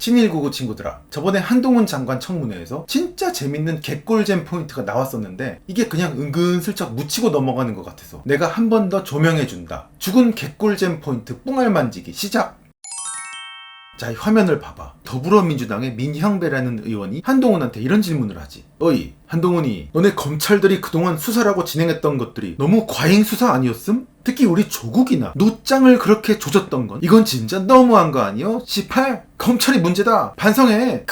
친일구구 친구들아, 저번에 한동훈 장관 청문회에서 진짜 재밌는 개꿀잼 포인트가 나왔었는데 이게 그냥 은근슬쩍 묻히고 넘어가는 것 같아서 내가 한 번 더 조명해준다. 죽은 개꿀잼 포인트 뿡알 만지기 시작! 자, 이 화면을 봐봐. 더불어민주당의 민형배라는 의원이 한동훈한테 이런 질문을 하지. 어이, 한동훈이 너네 검찰들이 그동안 수사라고 진행했던 것들이 너무 과잉 수사 아니었음? 특히 우리 조국이나 노짱을 그렇게 조졌던 건 이건 진짜 너무한 거 아니요? 18! 검찰이 문제다! 반성해!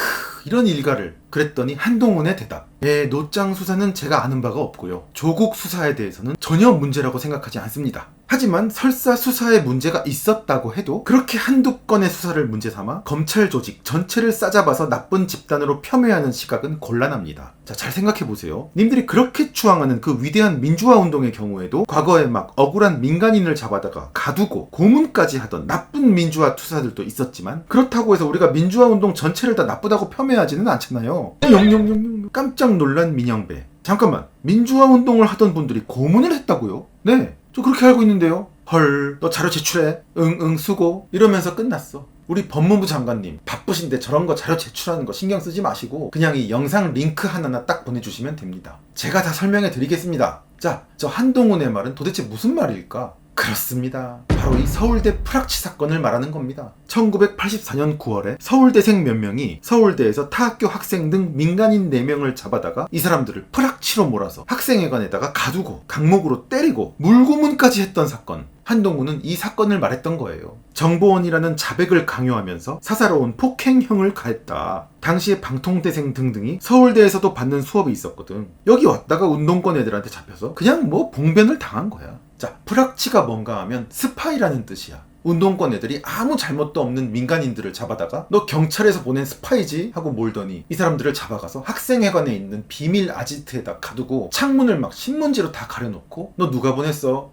이런 일가를. 그랬더니 한동훈의 대답. 노짱 수사는 제가 아는 바가 없고요. 조국 수사에 대해서는 전혀 문제라고 생각하지 않습니다. 하지만 설사 수사에 문제가 있었다고 해도 그렇게 한두 건의 수사를 문제 삼아 검찰 조직 전체를 싸잡아서 나쁜 집단으로 폄훼하는 시각은 곤란합니다. 자, 잘 생각해보세요. 님들이 그렇게 추앙하는 그 위대한 민주화 운동의 경우에도 과거에 막 억울한 민간인을 잡아다가 가두고 고문까지 하던 나쁜 민주화 투사들도 있었지만 그렇다고 해서 우리가 민주화 운동 전체를 다 나쁘다고 폄훼하지는 않잖아요. 영영영영 깜짝 놀란 민영배. 잠깐만, 민주화 운동을 하던 분들이 고문을 했다고요? 네, 저 그렇게 알고 있는데요. 헐, 너 자료 제출해. 응 수고. 이러면서 끝났어. 우리 법무부 장관님 바쁘신데 저런 거 자료 제출하는 거 신경 쓰지 마시고 그냥 이 영상 링크 하나나 딱 보내주시면 됩니다. 제가 다 설명해 드리겠습니다. 자, 저 한동훈의 말은 도대체 무슨 말일까? 그렇습니다. 바로 이 서울대 프락치 사건을 말하는 겁니다. 1984년 9월에 서울대생 몇 명이 서울대에서 타학교 학생 등 민간인 4명을 잡아다가 이 사람들을 프락치로 몰아서 학생회관에다가 가두고 강목으로 때리고 물고문까지 했던 사건. 한동훈은 이 사건을 말했던 거예요. 정보원이라는 자백을 강요하면서 사사로운 폭행형을 가했다. 당시에 방통대생 등등이 서울대에서도 받는 수업이 있었거든. 여기 왔다가 운동권 애들한테 잡혀서 그냥 뭐 봉변을 당한 거야. 자, 프락치가 뭔가 하면 스파이라는 뜻이야. 운동권 애들이 아무 잘못도 없는 민간인들을 잡아다가 너 경찰에서 보낸 스파이지? 하고 몰더니 이 사람들을 잡아가서 학생회관에 있는 비밀 아지트에다 가두고 창문을 막 신문지로 다 가려놓고 너 누가 보냈어?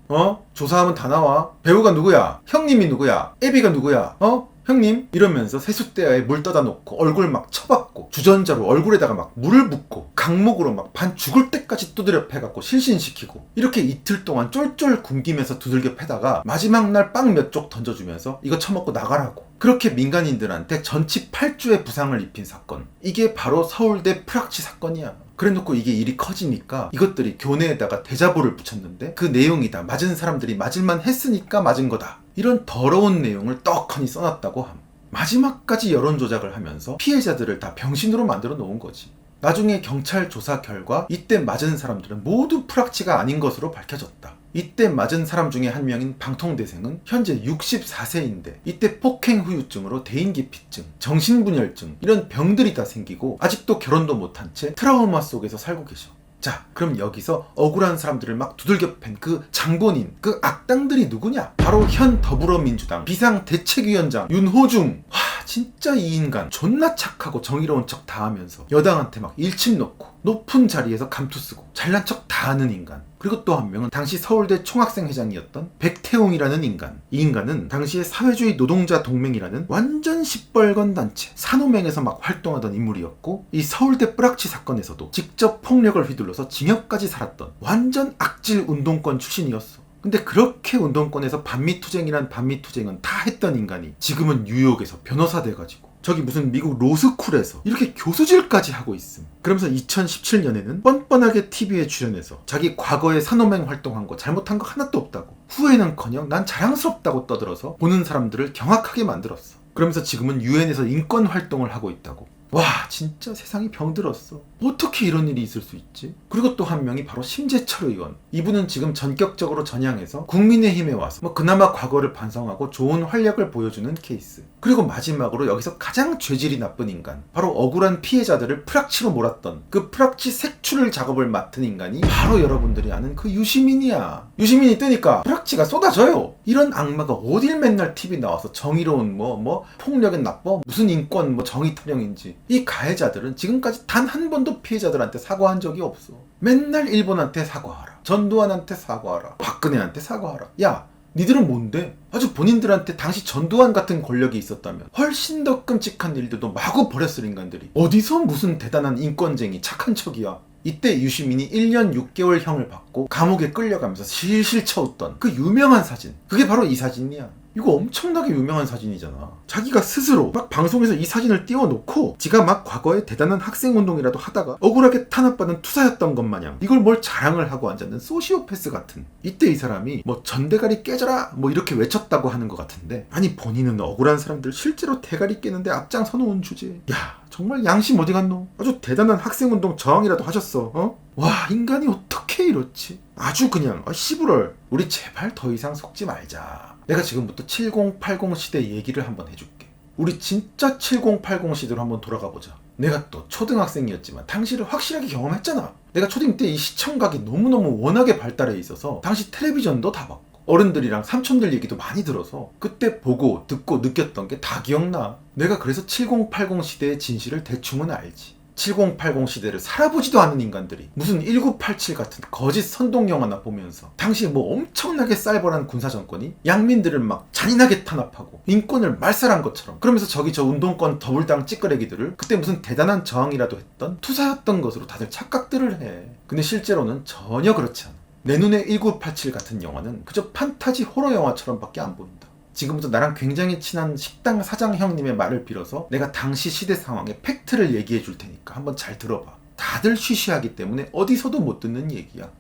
조사하면 다 나와. 배우가 누구야? 형님이 누구야? 애비가 누구야? 형님? 이러면서 세숫대야에 물 떠다 놓고 얼굴 막 쳐박고 주전자로 얼굴에다가 막 물을 붓고 강목으로 막 반 죽을 때까지 두드려 패갖고 실신시키고 이렇게 이틀 동안 쫄쫄 굶기면서 두들겨 패다가 마지막 날 빵 몇 쪽 던져주면서 이거 처먹고 나가라고 그렇게 민간인들한테 전치 8주의 부상을 입힌 사건. 이게 바로 서울대 프락치 사건이야. 그래놓고 이게 일이 커지니까 이것들이 교내에다가 대자보를 붙였는데 그 내용이 다 맞은 사람들이 맞을만 했으니까 맞은 거다. 이런 더러운 내용을 떡하니 써놨다고 함. 마지막까지 여론 조작을 하면서 피해자들을 다 병신으로 만들어 놓은 거지. 나중에 경찰 조사 결과 이때 맞은 사람들은 모두 프락치가 아닌 것으로 밝혀졌다. 이때 맞은 사람 중에 한 명인 방통대생은 현재 64세인데 이때 폭행 후유증으로 대인기피증, 정신분열증 이런 병들이 다 생기고 아직도 결혼도 못한 채 트라우마 속에서 살고 계셔. 자, 그럼 여기서 억울한 사람들을 막 두들겨 팬 그 장본인, 그 악당들이 누구냐? 바로 현 더불어민주당 비상대책위원장 윤호중. 진짜 이 인간 존나 착하고 정의로운 척 다 하면서 여당한테 막 일침 놓고 높은 자리에서 감투 쓰고 잘난 척 다 하는 인간. 그리고 또 한 명은 당시 서울대 총학생회장이었던 백태웅이라는 인간. 이 인간은 당시에 사회주의 노동자 동맹이라는 완전 시뻘건 단체 산호맹에서 막 활동하던 인물이었고 이 서울대 뿌락치 사건에서도 직접 폭력을 휘둘러서 징역까지 살았던 완전 악질 운동권 출신이었어. 근데 그렇게 운동권에서 반미투쟁이란 반미투쟁은 다 했던 인간이 지금은 뉴욕에서 변호사 돼가지고 저기 무슨 미국 로스쿨에서 이렇게 교수질까지 하고 있음. 그러면서 2017년에는 뻔뻔하게 TV에 출연해서 자기 과거에 산호맹 활동한 거 잘못한 거 하나도 없다고 후회는커녕 난 자랑스럽다고 떠들어서 보는 사람들을 경악하게 만들었어. 그러면서 지금은 유엔에서 인권 활동을 하고 있다고. 와, 진짜 세상이 병들었어. 어떻게 이런 일이 있을 수 있지? 그리고 또 한 명이 바로 심재철 의원. 이분은 지금 전격적으로 전향해서 국민의힘에 와서 그나마 과거를 반성하고 좋은 활약을 보여주는 케이스. 그리고 마지막으로 여기서 가장 죄질이 나쁜 인간, 바로 억울한 피해자들을 프락치로 몰았던 그 프락치 색출을 작업을 맡은 인간이 바로 여러분들이 아는 그 유시민이야. 유시민이 뜨니까 프락치가 쏟아져요. 이런 악마가 어딜 맨날 TV 나와서 정의로운 폭력은 나빠? 무슨 인권 정의 타령인지. 이 가해자들은 지금까지 단 한 번도 피해자들한테 사과한 적이 없어. 맨날 일본한테 사과하라, 전두환한테 사과하라, 박근혜한테 사과하라. 야, 니들은 뭔데? 아주 본인들한테 당시 전두환 같은 권력이 있었다면 훨씬 더 끔찍한 일들도 마구 벌였을 인간들이 어디서 무슨 대단한 인권쟁이 착한 척이야. 이때 유시민이 1년 6개월 형을 받고 감옥에 끌려가면서 실실 쳐웃던 그 유명한 사진, 그게 바로 이 사진이야. 이거 엄청나게 유명한 사진이잖아. 자기가 스스로 막 방송에서 이 사진을 띄워놓고 지가 막 과거에 대단한 학생운동이라도 하다가 억울하게 탄압받은 투사였던 것 마냥 이걸 뭘 자랑을 하고 앉았는 소시오패스 같은. 이때 이 사람이 뭐 전대가리 깨져라 뭐 이렇게 외쳤다고 하는 것 같은데, 아니 본인은 억울한 사람들 실제로 대가리 깨는데 앞장서 놓은 주제. 야 정말 양심 어디 갔노? 아주 대단한 학생운동 저항이라도 하셨어. 와 인간이 어떻게 이렇지? 아주 그냥 씨부럴. 우리 제발 더 이상 속지 말자. 내가 지금부터 7080 시대 얘기를 한번 해줄게. 우리 진짜 7080 시대로 한번 돌아가 보자. 내가 또 초등학생이었지만 당시를 확실하게 경험했잖아. 내가 초딩 때 이 시청각이 너무너무 워낙에 발달해 있어서 당시 텔레비전도 다 봤고 어른들이랑 삼촌들 얘기도 많이 들어서 그때 보고 듣고 느꼈던 게 다 기억나. 내가 그래서 7080 시대의 진실을 대충은 알지. 7080 시대를 살아보지도 않은 인간들이 무슨 1987 같은 거짓 선동 영화나 보면서 당시 뭐 엄청나게 쌀벌한 군사정권이 양민들을 막 잔인하게 탄압하고 인권을 말살한 것처럼, 그러면서 저기 저 운동권 더블당 찌끄레기들을 그때 무슨 대단한 저항이라도 했던 투사였던 것으로 다들 착각들을 해. 근데 실제로는 전혀 그렇지 않아. 내 눈에 1987 같은 영화는 그저 판타지 호러 영화처럼 밖에 안 보인다. 지금부터 나랑 굉장히 친한 식당 사장 형님의 말을 빌어서 내가 당시 시대 상황의 팩트를 얘기해 줄 테니까 한번 잘 들어봐. 다들 쉬쉬하기 때문에 어디서도 못 듣는 얘기야.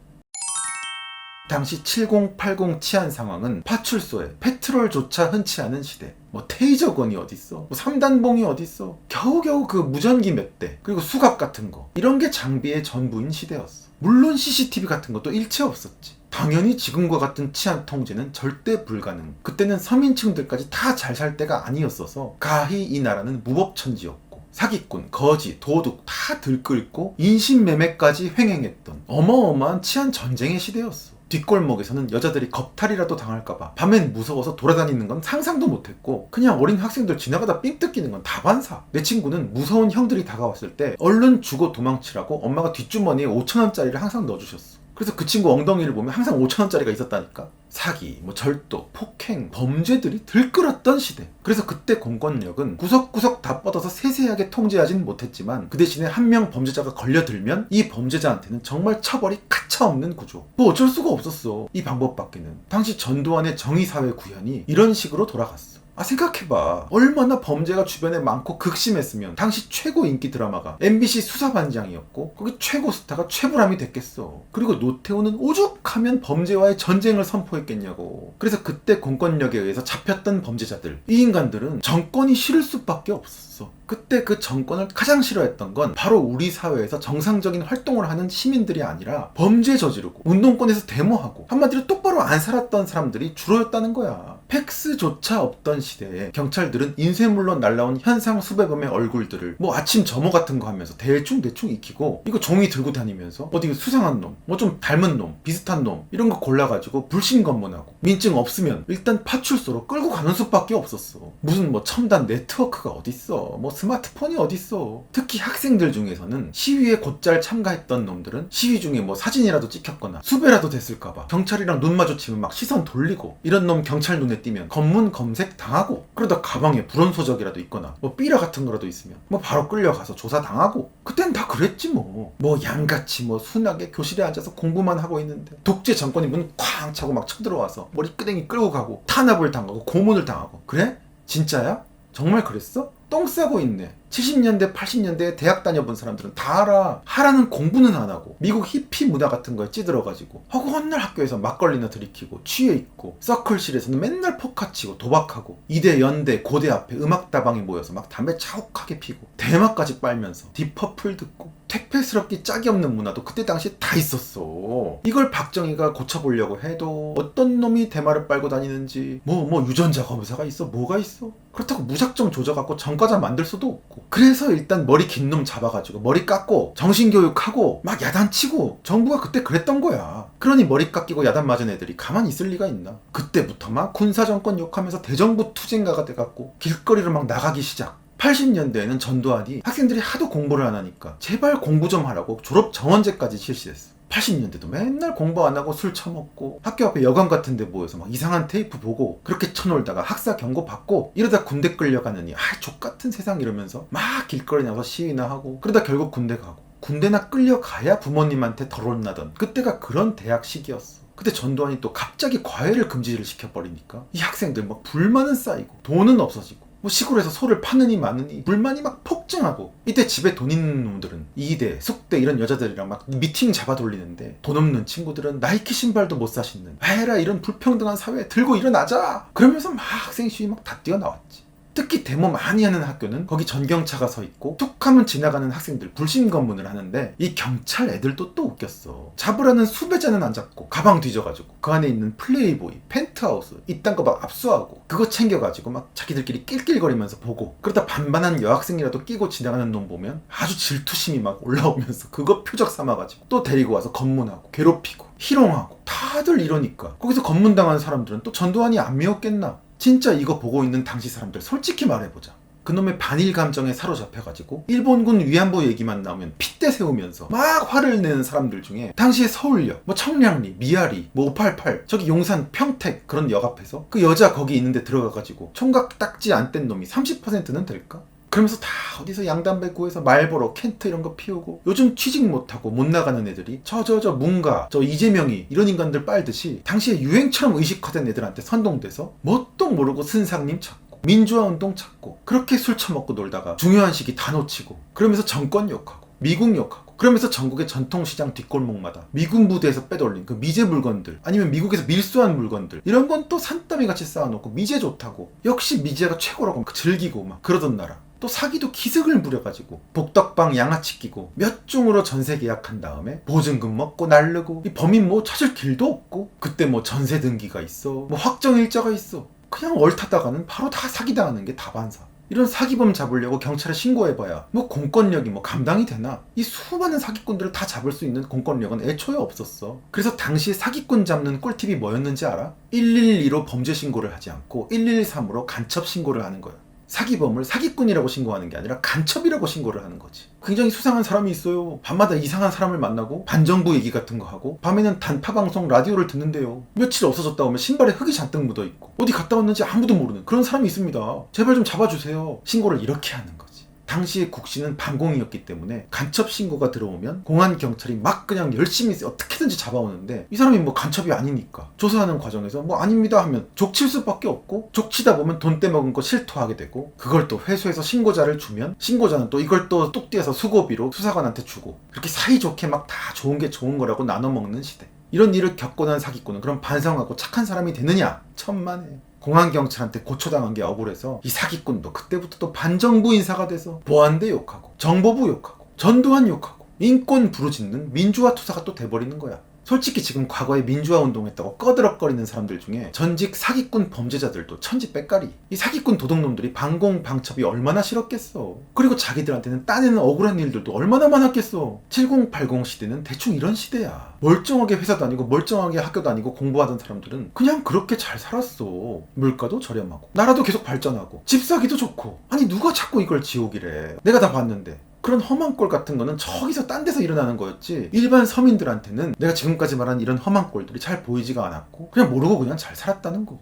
당시 7080 치안 상황은 파출소에 페트롤조차 흔치 않은 시대. 뭐 테이저건이 어딨어, 뭐 3단봉이 어딨어, 겨우겨우 그 무전기 몇 대, 그리고 수갑 같은 거, 이런 게 장비의 전부인 시대였어. 물론 CCTV 같은 것도 일체 없었지. 당연히 지금과 같은 치안 통제는 절대 불가능. 그때는 서민층들까지 다 잘 살 때가 아니었어서 가히 이 나라는 무법천지였고 사기꾼, 거지, 도둑 다 들끓고 인신매매까지 횡행했던 어마어마한 치안 전쟁의 시대였어. 뒷골목에서는 여자들이 겁탈이라도 당할까봐 밤엔 무서워서 돌아다니는 건 상상도 못했고, 그냥 어린 학생들 지나가다 삥 뜯기는 건 다반사. 내 친구는 무서운 형들이 다가왔을 때 얼른 주고 도망치라고 엄마가 뒷주머니에 5,000원짜리를 항상 넣어주셨어. 그래서 그 친구 엉덩이를 보면 항상 5,000원짜리가 있었다니까. 사기, 뭐 절도, 폭행, 범죄들이 들끓었던 시대. 그래서 그때 공권력은 구석구석 다 뻗어서 세세하게 통제하진 못했지만 그 대신에 한 명 범죄자가 걸려들면 이 범죄자한테는 정말 처벌이 가차없는 구조. 뭐 어쩔 수가 없었어. 이 방법밖에는. 당시 전두환의 정의사회 구현이 이런 식으로 돌아갔어. 생각해봐. 얼마나 범죄가 주변에 많고 극심했으면 당시 최고 인기 드라마가 MBC 수사반장이었고 거기 최고 스타가 최불암이 됐겠어. 그리고 노태우는 오죽하면 범죄와의 전쟁을 선포했겠냐고. 그래서 그때 공권력에 의해서 잡혔던 범죄자들, 이 인간들은 정권이 싫을 수밖에 없었어. 그때 그 정권을 가장 싫어했던 건 바로 우리 사회에서 정상적인 활동을 하는 시민들이 아니라 범죄 저지르고 운동권에서 데모하고 한마디로 똑바로 안 살았던 사람들이 주로였다는 거야. 팩스조차 없던 시대에 경찰들은 인쇄물로 날라온 현상 수배범의 얼굴들을 뭐 아침 점호 같은 거 하면서 대충 익히고, 이거 종이 들고 다니면서 어디 수상한 놈, 뭐 좀 닮은 놈, 비슷한 놈 이런 거 골라가지고 불신검문하고 민증 없으면 일단 파출소로 끌고 가는 수밖에 없었어. 무슨 뭐 첨단 네트워크가 어딨어, 뭐 스마트폰이 어딨어. 특히 학생들 중에서는 시위에 곧잘 참가했던 놈들은 시위 중에 뭐 사진이라도 찍혔거나 수배라도 됐을까봐 경찰이랑 눈 마주치면 막 시선 돌리고, 이런 놈 경찰 눈에 띄면 검문 검색 당하고, 그러다 가방에 불온 소적이라도 있거나 뭐 삐라 같은 거라도 있으면 뭐 바로 끌려가서 조사 당하고. 그땐 다 그랬지 뭐 양같이 뭐 순하게 교실에 앉아서 공부만 하고 있는데 독재 정권이 문 쾅 차고 막 쳐들어와서 머리끄댕이 끌고 가고 탄압을 당하고 고문을 당하고. 그래? 진짜야? 정말 그랬어? 똥 싸고 있네. 70년대 80년대에 대학 다녀본 사람들은 다 알아. 하라는 공부는 안 하고 미국 히피 문화 같은 거에 찌들어가지고 허구헌날 학교에서 막걸리나 들이키고 취해 있고, 서클실에서는 맨날 포카 치고 도박하고, 이대 연대 고대 앞에 음악다방에 모여서 막 담배 차옥하게 피고 대마까지 빨면서 딥퍼플 듣고, 퇴폐스럽기 짝이 없는 문화도 그때 당시에 다 있었어. 이걸 박정희가 고쳐보려고 해도 어떤 놈이 대마를 빨고 다니는지, 뭐 유전자 검사가 있어, 뭐가 있어. 그렇다고 무작정 조져갖고 전과자 만들 수도 없고. 그래서 일단 머리 긴 놈 잡아가지고 머리 깎고 정신교육하고 막 야단치고, 정부가 그때 그랬던 거야. 그러니 머리 깎이고 야단 맞은 애들이 가만히 있을 리가 있나. 그때부터 막 군사정권 욕하면서 대정부 투쟁가가 돼갖고 길거리로 막 나가기 시작. 80년대에는 전두환이 학생들이 하도 공부를 안 하니까 제발 공부 좀 하라고 졸업 정원제까지 실시했어. 80년대도 맨날 공부 안 하고 술 처먹고 학교 앞에 여관 같은 데 모여서 막 이상한 테이프 보고 그렇게 쳐놀다가 학사 경고 받고, 이러다 군대 끌려가느니 족같은 세상 이러면서 막 길거리 나가서 시위나 하고, 그러다 결국 군대 가고, 군대나 끌려가야 부모님한테 덜 혼나던 그때가 그런 대학 시기였어. 근데 전두환이 또 갑자기 과외를 금지를 시켜버리니까 이 학생들 막 불만은 쌓이고 돈은 없어지고 뭐 시골에서 소를 파느니 마느니 불만이 막 폭증하고, 이때 집에 돈 있는 놈들은 이대, 숙대 이런 여자들이랑 막 미팅 잡아 돌리는데 돈 없는 친구들은 나이키 신발도 못 사신는 에라 이런 불평등한 사회 들고 일어나자 그러면서 막 학생 시위 막 다 뛰어나왔지. 특히 데모 많이 하는 학교는 거기 전경차가 서 있고 툭 하면 지나가는 학생들 불신 검문을 하는데 이 경찰 애들도 또 웃겼어. 잡으라는 수배자는 안 잡고 가방 뒤져가지고 그 안에 있는 플레이보이, 펜트하우스 이딴 거 막 압수하고 그거 챙겨가지고 막 자기들끼리 낄낄거리면서 보고, 그러다 반반한 여학생이라도 끼고 지나가는 놈 보면 아주 질투심이 막 올라오면서 그거 표적 삼아가지고 또 데리고 와서 검문하고 괴롭히고 희롱하고 다들 이러니까 거기서 검문당한 사람들은 또 전두환이 안 미웠겠나. 진짜 이거 보고 있는 당시 사람들 솔직히 말해보자. 그놈의 반일 감정에 사로잡혀가지고 일본군 위안부 얘기만 나오면 핏대 세우면서 막 화를 내는 사람들 중에 당시에 서울역, 뭐 청량리, 미아리, 뭐 588, 저기 용산, 평택 그런 역 앞에서 그 여자 거기 있는데 들어가가지고 총각 딱지 안 뗀 놈이 30%는 될까? 그러면서 다 어디서 양담배 구해서 말보로 켄트 이런 거 피우고, 요즘 취직 못하고 못 나가는 애들이 저 문가, 저 이재명이 이런 인간들 빨듯이 당시에 유행처럼 의식화된 애들한테 선동돼서 뭣도 모르고 선상님 찾고 민주화 운동 찾고 그렇게 술 처먹고 놀다가 중요한 시기 다 놓치고, 그러면서 정권 욕하고 미국 욕하고, 그러면서 전국의 전통시장 뒷골목마다 미군 부대에서 빼돌린 그 미제 물건들, 아니면 미국에서 밀수한 물건들 이런 건 또 산더미 같이 쌓아놓고 미제 좋다고 역시 미제가 최고라고 막 즐기고 막 그러던 나라. 또 사기도 기승을 부려가지고 복덕방 양아치 끼고 몇 중으로 전세 계약한 다음에 보증금 먹고 날르고, 이 범인 뭐 찾을 길도 없고, 그때 뭐 전세 등기가 있어, 뭐 확정일자가 있어, 그냥 얼타다가는 바로 다 사기당하는 게 다반사. 이런 사기범 잡으려고 경찰에 신고해봐야 뭐 공권력이 뭐 감당이 되나? 이 수많은 사기꾼들을 다 잡을 수 있는 공권력은 애초에 없었어. 그래서 당시 사기꾼 잡는 꿀팁이 뭐였는지 알아? 112로 범죄 신고를 하지 않고 113으로 간첩 신고를 하는 거야. 사기범을 사기꾼이라고 신고하는 게 아니라 간첩이라고 신고를 하는 거지. 굉장히 수상한 사람이 있어요. 밤마다 이상한 사람을 만나고 반정부 얘기 같은 거 하고, 밤에는 단파방송 라디오를 듣는데요, 며칠 없어졌다 오면 신발에 흙이 잔뜩 묻어있고 어디 갔다 왔는지 아무도 모르는 그런 사람이 있습니다. 제발 좀 잡아주세요. 신고를 이렇게 하는 거지. 당시의 국시는 반공이었기 때문에 간첩 신고가 들어오면 공안 경찰이 막 그냥 열심히 어떻게든지 잡아오는데, 이 사람이 뭐 간첩이 아니니까 조사하는 과정에서 뭐 아닙니다 하면 족칠 수밖에 없고, 족치다 보면 돈 떼먹은 거 실토하게 되고, 그걸 또 회수해서 신고자를 주면 신고자는 또 이걸 또 뚝 떼어서 수고비로 수사관한테 주고, 그렇게 사이좋게 막 다 좋은 게 좋은 거라고 나눠 먹는 시대. 이런 일을 겪고 난 사기꾼은 그럼 반성하고 착한 사람이 되느냐? 천만에. 공안경찰한테 고초당한 게 억울해서 이 사기꾼도 그때부터 또 반정부 인사가 돼서 보안대 욕하고 정보부 욕하고 전두환 욕하고 인권 부르짖는 민주화 투사가 또 돼버리는 거야. 솔직히 지금 과거에 민주화 운동했다고 꺼드럭거리는 사람들 중에 전직 사기꾼 범죄자들도 천지빽가리. 이 사기꾼 도둑놈들이 반공 방첩이 얼마나 싫었겠어. 그리고 자기들한테는 따내는 억울한 일들도 얼마나 많았겠어. 7080 시대는 대충 이런 시대야. 멀쩡하게 회사 다니고 멀쩡하게 학교 다니고 공부하던 사람들은 그냥 그렇게 잘 살았어. 물가도 저렴하고 나라도 계속 발전하고 집 사기도 좋고. 아니 누가 자꾸 이걸 지옥이래. 내가 다 봤는데. 그런 험한 꼴 같은 거는 저기서 딴 데서 일어나는 거였지, 일반 서민들한테는 내가 지금까지 말한 이런 험한 꼴들이 잘 보이지가 않았고 그냥 모르고 그냥 잘 살았다는 거.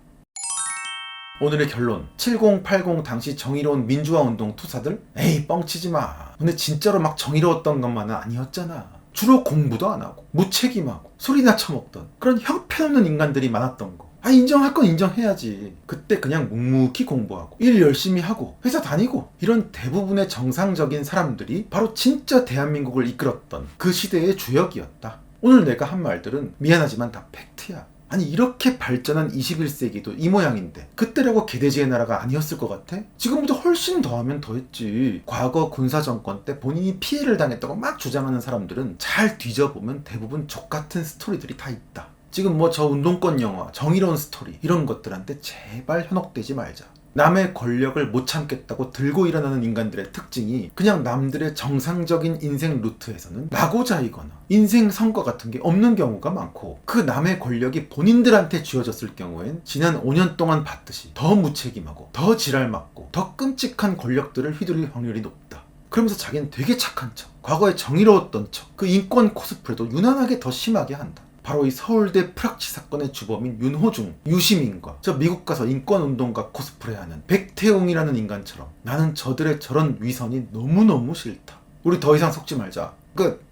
오늘의 결론. 7080 당시 정의로운 민주화 운동 투사들? 에이 뻥치지 마. 근데 진짜로 막 정의로웠던 것만은 아니었잖아. 주로 공부도 안 하고 무책임하고 소리나 쳐먹던 그런 형편없는 인간들이 많았던 거. 인정할 건 인정해야지. 그때 그냥 묵묵히 공부하고 일 열심히 하고 회사 다니고 이런 대부분의 정상적인 사람들이 바로 진짜 대한민국을 이끌었던 그 시대의 주역이었다. 오늘 내가 한 말들은 미안하지만 다 팩트야. 아니 이렇게 발전한 21세기도 이 모양인데 그때라고 개돼지의 나라가 아니었을 것 같아? 지금보다 훨씬 더하면 더했지. 과거 군사정권 때 본인이 피해를 당했다고 막 주장하는 사람들은 잘 뒤져보면 대부분 족같은 스토리들이 다 있다. 지금 뭐 저 운동권 영화, 정의로운 스토리 이런 것들한테 제발 현혹되지 말자. 남의 권력을 못 참겠다고 들고 일어나는 인간들의 특징이 그냥 남들의 정상적인 인생 루트에서는 낙오자이거나 인생 성과 같은 게 없는 경우가 많고, 그 남의 권력이 본인들한테 쥐어졌을 경우엔 지난 5년 동안 봤듯이 더 무책임하고 더 지랄 맞고 더 끔찍한 권력들을 휘둘릴 확률이 높다. 그러면서 자기는 되게 착한 척, 과거에 정의로웠던 척, 그 인권 코스프레도 유난하게 더 심하게 한다. 바로 이 서울대 프락치 사건의 주범인 윤호중, 유시민과 저 미국 가서 인권운동가 코스프레하는 백태웅이라는 인간처럼 나는 저들의 저런 위선이 너무너무 싫다. 우리 더 이상 속지 말자. 끝.